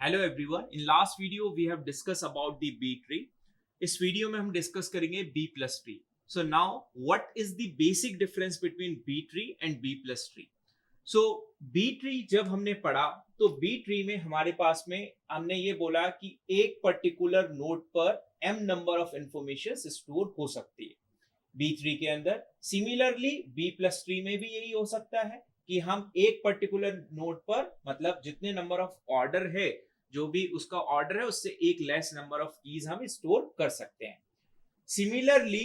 Hello everyone, in last video we have discuss about the B tree. इस video में हम discuss करेंगे B plus tree. So now what is the basic difference between B tree and B plus tree. So B tree जब हमने पढ़ा तो B tree में हमारे पास में हमने ये बोला कि एक पर्टिकुलर नोड पर m number of information store हो सकती है बी ट्री के अंदर। सिमिलरली बी प्लस ट्री में भी यही हो सकता है कि हम एक पर्टिकुलर नोड पर मतलब जितने नंबर ऑफ ऑर्डर है, जो भी उसका ऑर्डर है उससे एक लेस नंबर ऑफ कीज हम स्टोर कर सकते हैं। सिमिलरली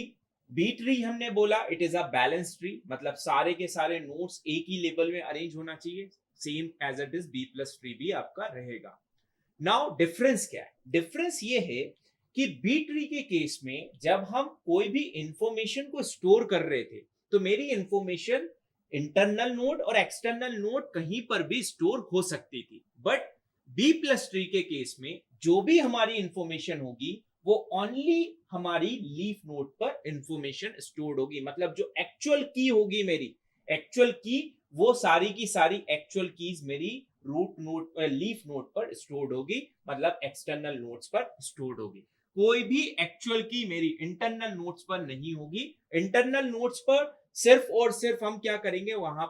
बी ट्री हमने बोला it is a balance tree, मतलब सारे के सारे नोड्स एक ही लेवल में अरेंज होना चाहिए। Same as it is B plus tree भी आपका रहेगा। नाउ डिफरेंस क्या है? डिफरेंस ये है कि बी ट्री के केस में जब हम कोई भी इंफॉर्मेशन को स्टोर कर रहे थे तो मेरी इंफॉर्मेशन इंटरनल नोड और एक्सटर्नल नोड कहीं पर भी स्टोर हो सकती थी। बट बी प्लस ट्री के केस में जो भी हमारी इंफॉर्मेशन होगी वो ओनली हमारी लीफ नोड पर इंफॉर्मेशन स्टोर्ड होगी। मतलब जो एक्चुअल की होगी मेरी एक्चुअल की, वो सारी की सारी एक्चुअल कीज मेरी रूट नोड लीफ नोड पर स्टोर्ड होगी, मतलब एक्सटर्नल नोड्स पर स्टोर्ड होगी। कोई भी एक्चुअल की मेरी इंटरनल नोड्स पर नहीं होगी। इंटरनल नोड्स पर सिर्फ और सिर्फ हम क्या करेंगे, वहां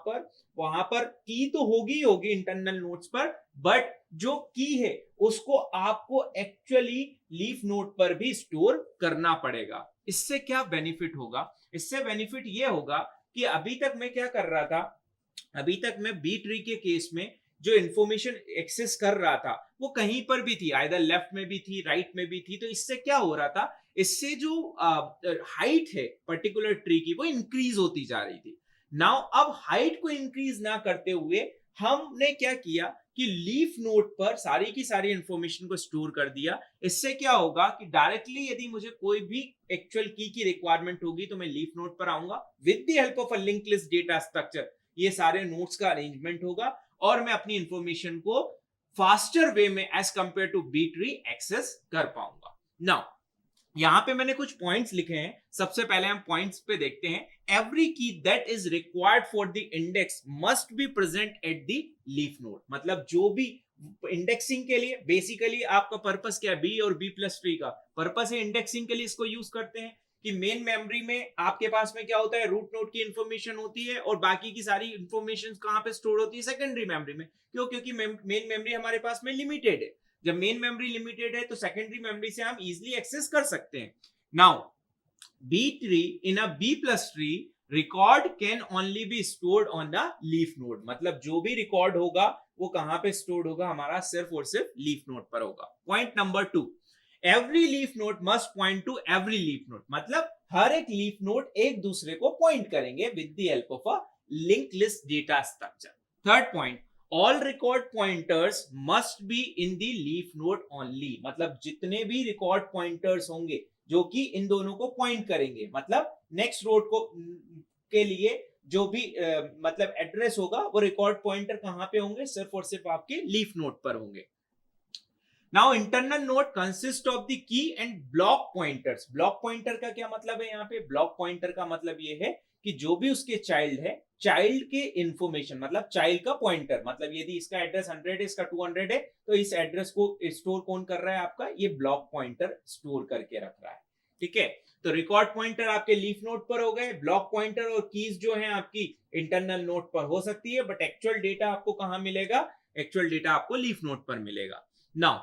पर की तो होगी इंटरनल नोड्स पर, बट जो की है उसको आपको एक्चुअली लीफ नोड पर भी स्टोर करना पड़ेगा। इससे क्या बेनिफिट होगा? इससे बेनिफिट ये होगा कि अभी तक मैं क्या कर रहा था, अभी तक मैं बी ट्री के केस में जो इंफॉर्मेशन एक्सेस कर रहा था वो कहीं पर भी थी, आइदर लेफ्ट में भी थी राइट में भी थी। तो इससे क्या हो रहा था, इससे जो हाइट है पर्टिकुलर ट्री की वो इंक्रीज होती जा रही थी। नाउ अब हाइट को इंक्रीज ना करते हुए हमने क्या किया कि लीफ नोड पर सारी की सारी इंफॉर्मेशन को स्टोर कर दिया। इससे क्या होगा कि डायरेक्टली यदि मुझे कोई भी एक्चुअल की रिक्वायरमेंट होगी तो मैं लीफ नोड पर आऊंगा, with the help of a link list data structure ये सारे नोट्स का अरेंजमेंट होगा और मैं अपनी इंफॉर्मेशन को फास्टर वे में as compare to B tree access कर पाऊंगा। नाउ यहां पे मैंने कुछ पॉइंट्स लिखे हैं। सबसे पहले हम पॉइंट्स पे देखते हैं। एवरी की that is required for the index must be present at the leaf node. मतलब जो भी इंडेक्सिंग के लिए बेसिकली आपका पर्पस क्या है, बी और बी प्लस ट्री का पर्पस है इंडेक्सिंग के लिए इसको यूज करते हैं कि मेन मेमोरी में आपके पास में क्या होता है, रूट नोड की इंफॉर्मेशन होती है और बाकी की सारी इंफॉर्मेशन कहां पे स्टोर होती है, सेकेंडरी मेमोरी में। क्यों? क्योंकि मेन मेमोरी हमारे पास में लिमिटेड है। जब मेन मेमोरी लिमिटेड है तो सेकेंडरी मेमोरी से हम इजिली एक्सेस कर सकते हैं। Now B tree in a B plus tree record can only be stored on the leaf node. मतलब जो भी रिकॉर्ड होगा वो कहां पे स्टोर्ड होगा, हमारा सिर्फ और सिर्फ लीफ नोड पर होगा। Point number 2, every leaf node must point two every leaf node. मतलब हर एक लीफ नोड एक दूसरे को पॉइंट करेंगे with the help of a link list data structure. Third point, all record pointers must be in the leaf node only. मतलब जितने भी record pointers होंगे जो कि इन दोनों को पॉइंट करेंगे, मतलब नेक्स्ट रोड को के लिए जो भी मतलब एड्रेस होगा वो रिकॉर्ड पॉइंटर कहां पे होंगे, सिर्फ और सिर्फ आपके लीफ नोड पर होंगे। Now internal node consist of the key and block pointers. Block pointer का क्या मतलब है? यहाँ पे ब्लॉक पॉइंटर का मतलब ये है कि जो भी उसके चाइल्ड है, चाइल्ड के इंफॉर्मेशन, मतलब चाइल्ड का पॉइंटर, मतलब यदि इसका एड्रेस 100 है, इसका 200 है, तो इस एड्रेस को स्टोर कौन कर रहा है? आपका ये ब्लॉक पॉइंटर स्टोर करके रख रहा है। ठीक है, तो रिकॉर्ड पॉइंटर आपके लीफ नोड पर हो गए, ब्लॉक पॉइंटर और कीज जो है आपकी इंटरनल नोड पर हो सकती है, बट एक्चुअल डेटा आपको कहां मिलेगा? एक्चुअल डेटा आपको लीफ नोड पर मिलेगा। Now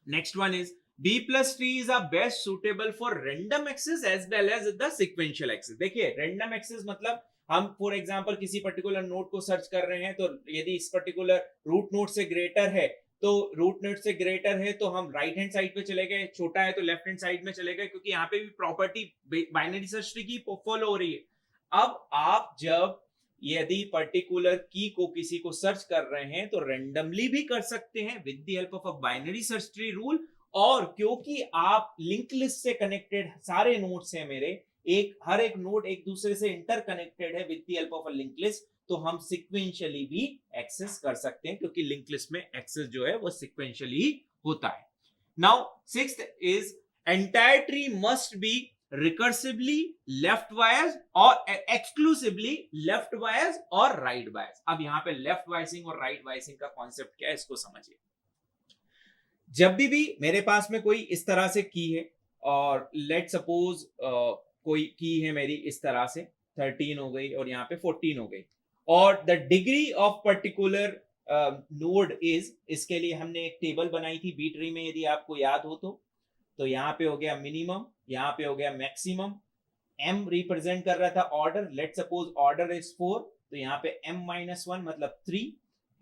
next one is B plus tree is a best suitable for random access as well as the sequential access। देखिए random access मतलब हम फॉर एग्जांपल किसी पर्टिकुलर नोड को सर्च कर रहे हैं, तो यदि इस पर्टिकुलर रूट नोड से ग्रेटर है तो रूट नोड से ग्रेटर है तो हम राइट हैंड साइड पे चले गए, छोटा है तो लेफ्ट हैंड साइड में चले गए, क्योंकि यहाँ पे भी प्रॉपर्टी बाइनरी सर्च ट्री की फॉलो हो रही है। अब आप जब यदि पर्टिकुलर की को किसी को सर्च कर रहे हैं तो रेंडमली भी कर सकते हैं with the help of a binary search tree rule. और क्योंकि आप लिंक लिस्ट से कनेक्टेड सारे नोड्स हैं मेरे, एक हर एक नोड एक दूसरे से इंटरकनेक्टेड है with the help of a link list, तो हम सिक्वेंशियली भी एक्सेस कर सकते हैं, क्योंकि लिंक लिस्ट में एक्सेस जो है वो सिक्वेंशियली होता है। Now sixth is entire tree must be recursively left wires और एक्सक्लूसिवली लेफ्ट वायर्स और राइट वायर्स। अब यहां पे लेफ्ट वायसिंग और राइट वायसिंग का कॉन्सेप्ट क्या है, इसको समझिए। जब भी मेरे पास में कोई इस तरह से की है और लेट सपोज कोई की है मेरी इस तरह से 13 हो गई और यहाँ पे 14 हो गई, और the degree of particular node is, इसके लिए हमने एक टेबल बनाई थी बी ट्री में, यदि आपको याद हो तो यहाँ पे हो गया मिनिमम, यहाँ पे हो गया मैक्सिमम, m रिप्रेजेंट कर रहा था order, let suppose order is 4, तो यहाँ पे m-1 मतलब 3,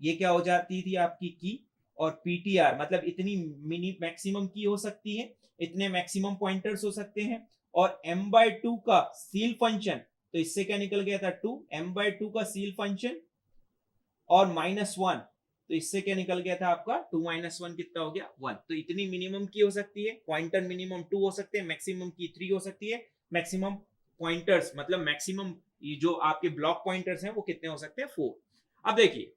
ये क्या हो जाती थी आपकी की, और ptr मतलब इतनी मिनी मैक्सिमम की हो सकती है, इतने मैक्सिमम पॉइंटर्स हो सकते हैं, और m/2 का सील फंक्शन, तो इससे क्या निकल गया था 2, m/2 का सील फंक्शन और -1, तो इससे क्या निकल गया था आपका 2 - 1 कितना हो गया 1, तो इतनी मिनिमम की हो सकती है, पॉइंटर मिनिमम 2 हो सकते हैं, मैक्सिमम की 3 हो सकती है, मैक्सिमम पॉइंटर्स मतलब मैक्सिमम जो आपके ब्लॉक पॉइंटर्स हैं वो कितने हो सकते हैं 4। अब देखिए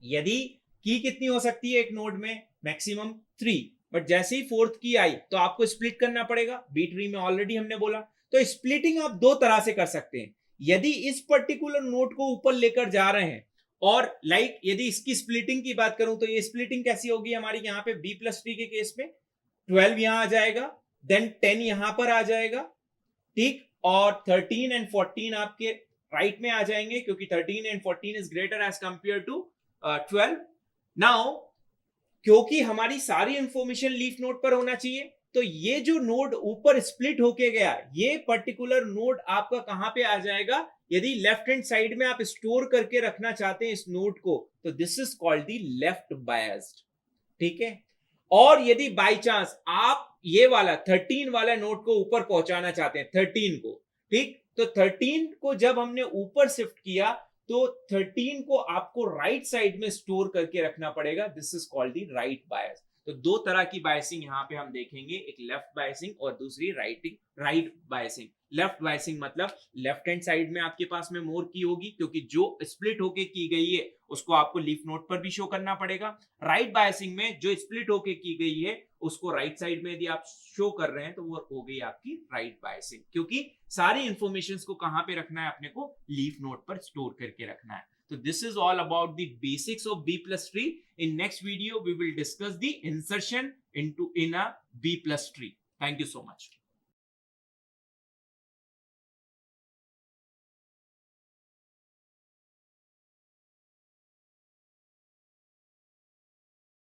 यदि की कितनी हो सकती है एक नोड में, मैक्सिमम 3, बट जैसे ही फोर्थ की आई तो आपको स्प्लिट करना पड़ेगा, बी ट्री में ऑलरेडी हमने बोला। तो स्प्लिटिंग आप दो तरह से कर सकते हैं, यदि इस पर्टिकुलर नोड को ऊपर लेकर जा रहे हैं, और यदि इसकी स्प्लिटिंग की बात करूं तो ये स्प्लिटिंग कैसी होगी हमारी, यहाँ पे बी प्लस ट्री के केस में 12 यहां आ जाएगा, देन 10 यहां पर आ जाएगा, ठीक, और 13 एंड 14 आपके राइट में आ जाएंगे, क्योंकि 13 and 14 is greater as compare to 12। Now क्योंकि हमारी सारी इंफॉर्मेशन लीफ नोड पर होना चाहिए, तो ये जो नोड ऊपर स्प्लिट होके गया, ये पर्टिकुलर नोड आपका कहां पे आ जाएगा, यदि लेफ्ट हैंड साइड में आप स्टोर करके रखना चाहते हैं इस नोड को, तो this is called the left biased, ठीक है। और यदि बाय चांस आप ये वाला 13 वाला नोड को ऊपर पहुंचाना चाहते हैं 13 को, ठीक, तो 13 को जब हमने ऊपर शिफ्ट किया तो 13 को आपको राइट साइड में स्टोर करके रखना पड़ेगा, this is called the right bias. तो दो तरह की बायसिंग यहां पे हम देखेंगे, एक लेफ्ट बायसिंग और दूसरी राइट बायसिंग। लेफ्ट बायसिंग मतलब लेफ्ट हैंड साइड में आपके पास में मोर की होगी, क्योंकि जो स्प्लिट होके की गई है उसको आपको लीफ नोड पर भी शो करना पड़ेगा। राइट बायसिंग में जो स्प्लिट होके की गई है उसको राइट साइड में यदि आप शो कर रहे हैं तो वो हो गई आपकी राइट बायसिंग, क्योंकि सारी इंफॉर्मेशन को कहां पे रखना है अपने को, लीफ नोड पर स्टोर करके रखना है। So this is all about the basics of B plus tree. In next video, we will discuss the insertion in a B plus tree. Thank you so much.